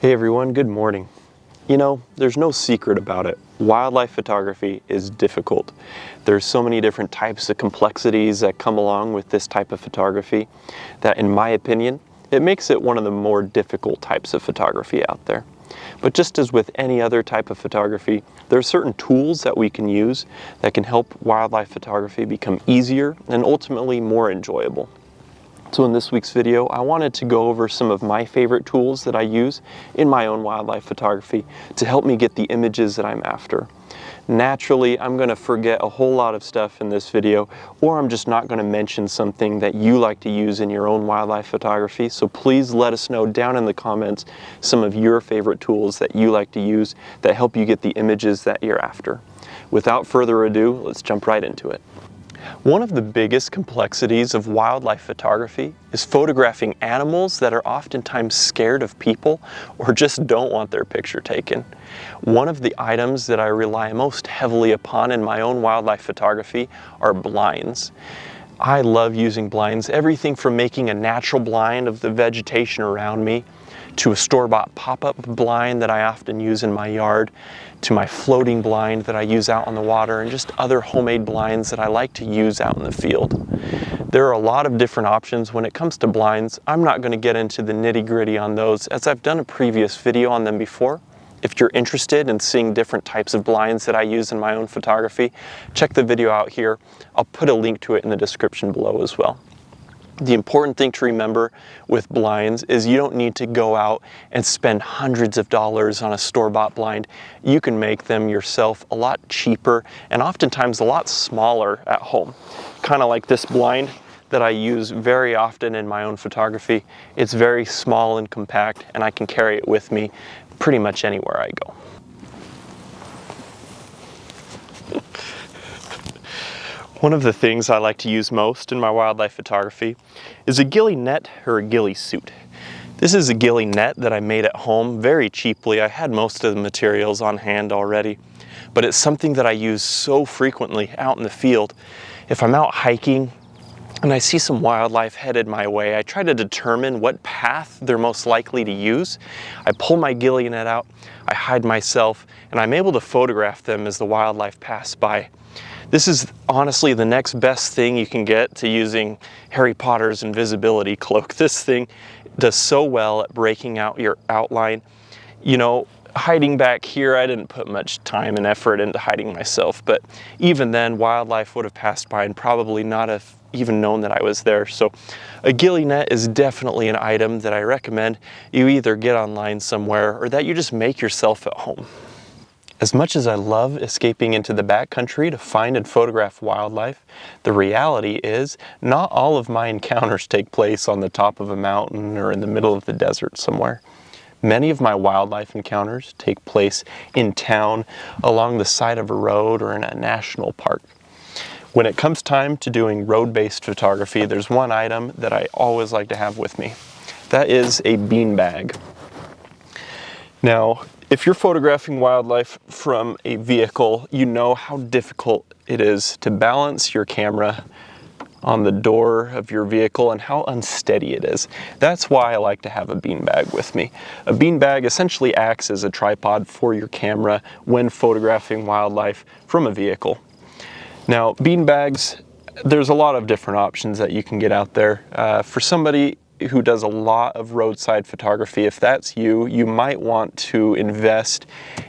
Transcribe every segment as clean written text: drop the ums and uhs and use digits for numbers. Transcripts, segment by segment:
Hey everyone, good morning. You know, there's no secret about it. Wildlife photography is difficult. There's so many different types of complexities that come along with this type of photography that, in my opinion, it makes it one of the more difficult types of photography out there. But just as with any other type of photography, there are certain tools that we can use that can help wildlife photography become easier and ultimately more enjoyable. So in this week's video, I wanted to go over some of my favorite tools that I use in my own wildlife photography to help me get the images that I'm after. Naturally, I'm going to forget a whole lot of stuff in this video, or I'm just not going to mention something that you like to use in your own wildlife photography. So please let us know down in the comments some of your favorite tools that you like to use that help you get the images that you're after. Without further ado, let's jump right into it. One of the biggest complexities of wildlife photography is photographing animals that are oftentimes scared of people or just don't want their picture taken. One of the items that I rely most heavily upon in my own wildlife photography are blinds. I love using blinds, everything from making a natural blind of the vegetation around me, to a store-bought pop-up blind that I often use in my yard, to my floating blind that I use out on the water, and just other homemade blinds that I like to use out in the field. There are a lot of different options when it comes to blinds. I'm not going to get into the nitty-gritty on those, as I've done a previous video on them before. If you're interested in seeing different types of blinds that I use in my own photography, check the video out here. I'll put a link to it in the description below as well. The important thing to remember with blinds is you don't need to go out and spend hundreds of dollars on a store-bought blind. You can make them yourself a lot cheaper and oftentimes a lot smaller at home. Kind of like this blind that I use very often in my own photography. It's very small and compact, and I can carry it with me pretty much anywhere I go. One of the things I like to use most in my wildlife photography is a ghillie net or a ghillie suit. This is a ghillie net that I made at home very cheaply. I had most of the materials on hand already, but it's something that I use so frequently out in the field. If I'm out hiking and I see some wildlife headed my way, I try to determine what path they're most likely to use. I pull my ghillie net out, I hide myself, and I'm able to photograph them as the wildlife pass by. This is honestly the next best thing you can get to using Harry Potter's invisibility cloak. This thing does so well at breaking out your outline. You know, hiding back here, I didn't put much time and effort into hiding myself, but even then, wildlife would have passed by and probably not have even known that I was there. So a ghillie net is definitely an item that I recommend you either get online somewhere or that you just make yourself at home. As much as I love escaping into the backcountry to find and photograph wildlife, the reality is not all of my encounters take place on the top of a mountain or in the middle of the desert somewhere. Many of my wildlife encounters take place in town, along the side of a road, or in a national park. When it comes time to doing road-based photography, there's one item that I always like to have with me. That is a beanbag. Now, if you're photographing wildlife from a vehicle, you know how difficult it is to balance your camera on the door of your vehicle and how unsteady it is. That's why I like to have a beanbag with me. A beanbag essentially acts as a tripod for your camera when photographing wildlife from a vehicle. Now, beanbags, there's a lot of different options that you can get out there. For somebody who does a lot of roadside photography, if that's you, you might want to invest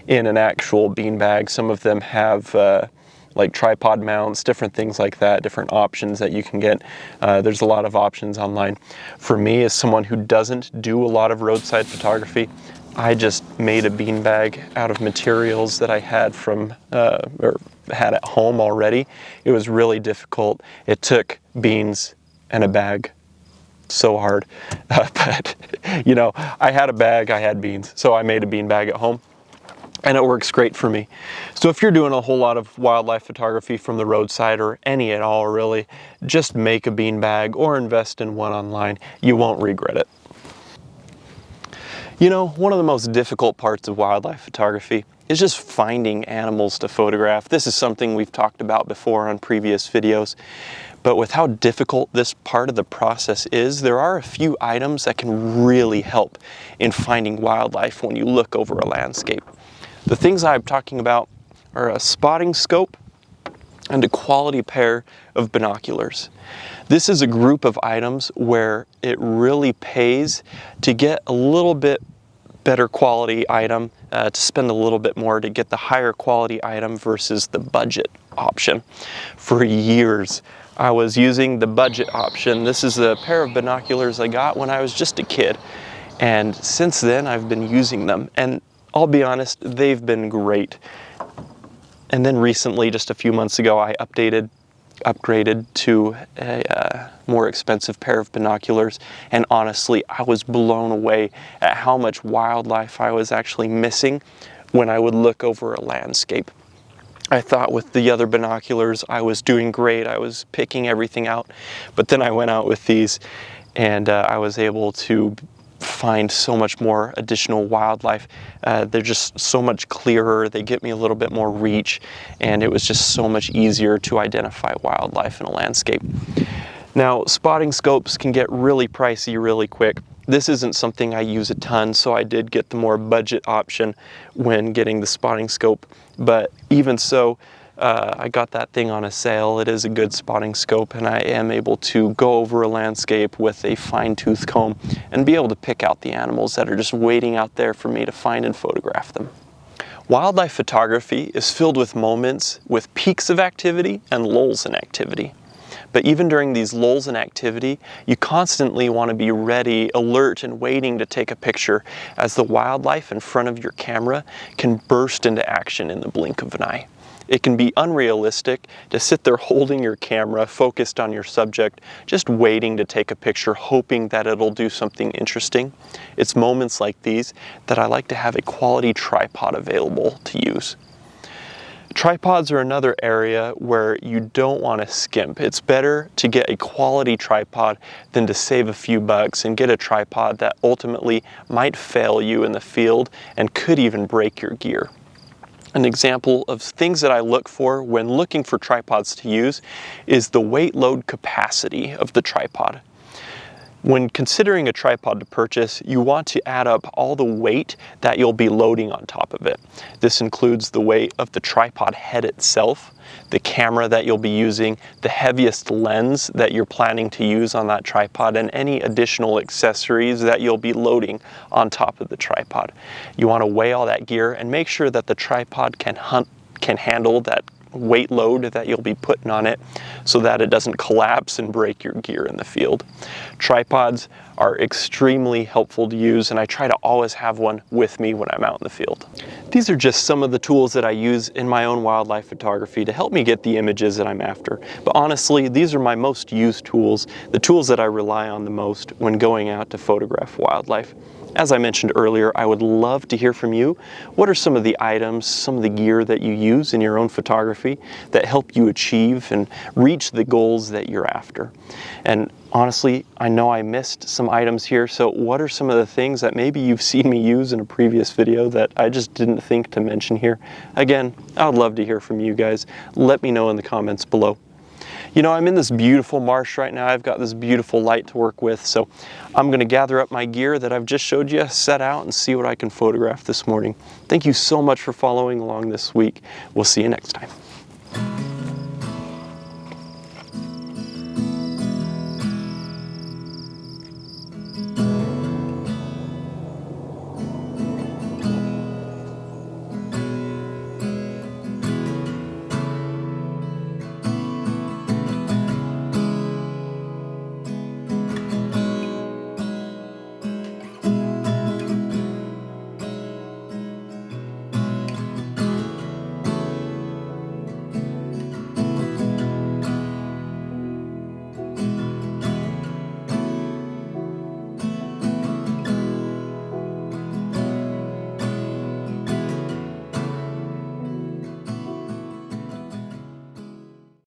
in an actual beanbag. Some of them have like tripod mounts, different things like that, different options that you can get. There's a lot of options online. For me, as someone who doesn't do a lot of roadside photography, I just made a beanbag out of materials that I had from or had at home already. It was really difficult. It took beans and a bag. So hard, but you know, I had a bag, I had beans, so I made a bean bag at home, and it works great for me. So if you're doing a whole lot of wildlife photography from the roadside, or any at all really, just make a bean bag or invest in one online. You won't regret it. You know, one of the most difficult parts of wildlife photography is just finding animals to photograph. This is something we've talked about before on previous videos, but with how difficult this part of the process is, there are a few items that can really help in finding wildlife when you look over a landscape. The things I'm talking about are a spotting scope and a quality pair of binoculars. This is a group of items where it really pays to get a little bit better quality item, to spend a little bit more to get the higher quality item versus the budget option. For years, I was using the budget option. This is a pair of binoculars I got when I was just a kid. And since then, I've been using them. And I'll be honest, they've been great. And then recently, just a few months ago, I upgraded to a more expensive pair of binoculars, and honestly, I was blown away at how much wildlife I was actually missing when I would look over a landscape. I thought with the other binoculars I was doing great, I was picking everything out, but then I went out with these and I was able to find so much more additional wildlife. They're just so much clearer, they get me a little bit more reach, and it was just so much easier to identify wildlife in a landscape. Now, spotting scopes can get really pricey really quick. This isn't something I use a ton, so I did get the more budget option when getting the spotting scope, but even so, I got that thing on a sale. It is a good spotting scope, and I am able to go over a landscape with a fine-tooth comb and be able to pick out the animals that are just waiting out there for me to find and photograph them. Wildlife photography is filled with moments with peaks of activity and lulls in activity. But even during these lulls in activity, you constantly want to be ready, alert, and waiting to take a picture, as the wildlife in front of your camera can burst into action in the blink of an eye. It can be unrealistic to sit there holding your camera focused on your subject, just waiting to take a picture, hoping that it'll do something interesting. It's moments like these that I like to have a quality tripod available to use. Tripods are another area where you don't want to skimp. It's better to get a quality tripod than to save a few bucks and get a tripod that ultimately might fail you in the field and could even break your gear. An example of things that I look for when looking for tripods to use is the weight load capacity of the tripod. When considering a tripod to purchase, you want to add up all the weight that you'll be loading on top of it. This includes the weight of the tripod head itself, the camera that you'll be using, the heaviest lens that you're planning to use on that tripod, and any additional accessories that you'll be loading on top of the tripod. You want to weigh all that gear and make sure that the tripod can handle that weight load that you'll be putting on it so that it doesn't collapse and break your gear in the field. Tripods are extremely helpful to use, and I try to always have one with me when I'm out in the field. These are just some of the tools that I use in my own wildlife photography to help me get the images that I'm after. But honestly, these are my most used tools, the tools that I rely on the most when going out to photograph wildlife. As I mentioned earlier, I would love to hear from you. What are some of the items, some of the gear that you use in your own photography that help you achieve and reach the goals that you're after? And honestly, I know I missed some items here, so what are some of the things that maybe you've seen me use in a previous video that I just didn't think to mention here? Again, I would love to hear from you guys. Let me know in the comments below. You know, I'm in this beautiful marsh right now. I've got this beautiful light to work with, so I'm going to gather up my gear that I've just showed you, set out, and see what I can photograph this morning. Thank you so much for following along this week. We'll see you next time.